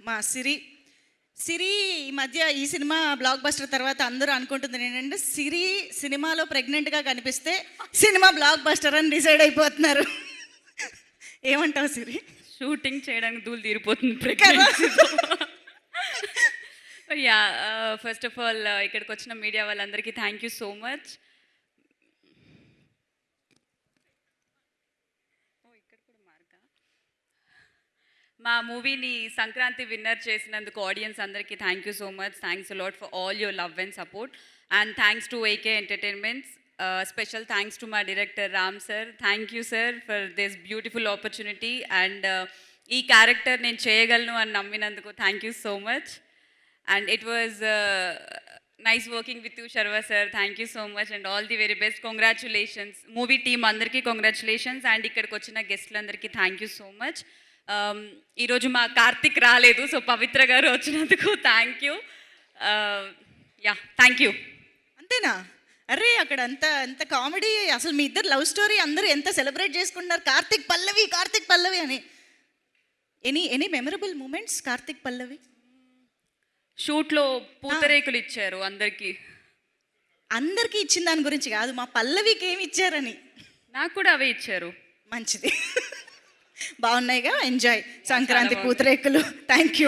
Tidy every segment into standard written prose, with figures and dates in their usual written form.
మా సిరి ఈ మధ్య ఈ సినిమా బ్లాక్ బస్టర్ తర్వాత అందరూ అనుకుంటుంది ఏంటంటే సిరి సినిమాలో ప్రెగ్నెంట్గా కనిపిస్తే సినిమా బ్లాక్ బస్టర్ అని డిసైడ్ అయిపోతున్నారు. ఏమంటావు సిరి? షూటింగ్ చేయడానికి దూలు తీరిపోతుంది. యా, ఫస్ట్ ఆఫ్ ఆల్ ఇక్కడికి వచ్చిన మీడియా వాళ్ళందరికీ థ్యాంక్ యూ సో మచ్. మా మూవీని సంక్రాంతి విన్నర్ చేసినందుకు ఆడియన్స్ అందరికీ thank you so much. Thanks a lot for all your love and support and thanks to AK entertainments. Special thanks to my director Ram sir. Thank you sir for this beautiful opportunity and ఈ character నేను చేయగలను అని నమ్మినందుకు thank you so much. And it was nice working with you Sharwa sir. Thank you so much and all the very best. Congratulations movie team అందరికీ congratulations and ఇక్కడికి వచ్చిన గెస్ట్లందరికీ thank you so much. ఈరోజు మా కార్తిక్ రాలేదు, సో పవిత్ర గారు వచ్చినందుకు thank you. Yeah, thank you. అంతేనా? అరే అక్కడ అంత కామెడీ, అసలు మీ ఇద్దరు లవ్ స్టోరీ అందరూ ఎంత సెలబ్రేట్ చేసుకుంటున్నారు. కార్తిక్ పల్లవి అని. ఎనీ మెమరబుల్ మూమెంట్స్ కార్తిక్ పల్లవి? షూట్లో పూతరేకులు ఇచ్చారు అందరికీ ఇచ్చిన దాని గురించి కాదు, మా పల్లవికి ఏమి ఇచ్చారని. నాకు కూడా అవే ఇచ్చారు. మంచిది. బాగున్నాయిగా, ఎంజాయ్ సంక్రాంతి పూతరేకులు. Thank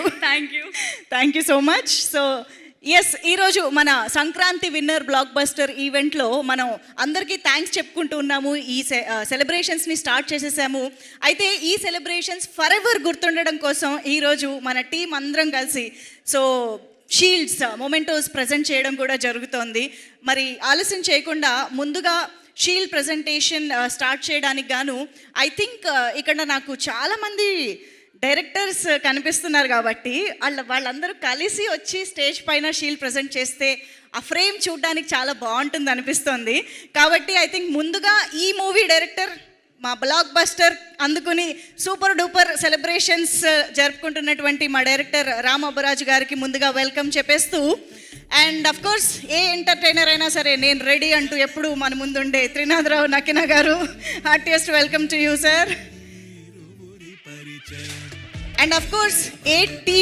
you so much. So yes, ఈరోజు మన సంక్రాంతి విన్నర్ బ్లాక్ బస్టర్ ఈవెంట్లో మనం అందరికీ థ్యాంక్స్ చెప్పుకుంటూ ఉన్నాము. ఈ సెలబ్రేషన్స్ని స్టార్ట్ చేసేసాము. అయితే ఈ సెలబ్రేషన్స్ ఫర్ ఎవర్ గుర్తుండడం కోసం ఈరోజు మన టీం అందరం కలిసి షీల్డ్స్, మొమెంటోస్ ప్రజెంట్ చేయడం కూడా జరుగుతోంది. మరి ఆలస్యం చేయకుండా ముందుగా షీల్డ్ ప్రజెంటేషన్ స్టార్ట్ చేయడానికి గాను ఐ థింక్ ఇక్కడ నాకు చాలామంది డైరెక్టర్స్ కనిపిస్తున్నారు కాబట్టి వాళ్ళందరూ కలిసి వచ్చి స్టేజ్ పైన షీల్డ్ ప్రజెంట్ చేస్తే ఆ ఫ్రేమ్ చూడడానికి చాలా బాగుంటుంది అనిపిస్తుంది. కాబట్టి ఐ థింక్ ముందుగా ఈ మూవీ డైరెక్టర్, మా బ్లాక్ బస్టర్ అందుకుని సూపర్ డూపర్ సెలబ్రేషన్స్ జరుపుకుంటున్నటువంటి మా డైరెక్టర్ రామ్ అబ్బరాజు గారికి ముందుగా వెల్కమ్ చెప్పేస్తూ, and of course A entertainer అయినా సరే నేను రెడీ అంటూ ఎప్పుడు మన ముందుండే త్రినాథరావు నకిన గారు, heartiest welcome to you sir. And of course A team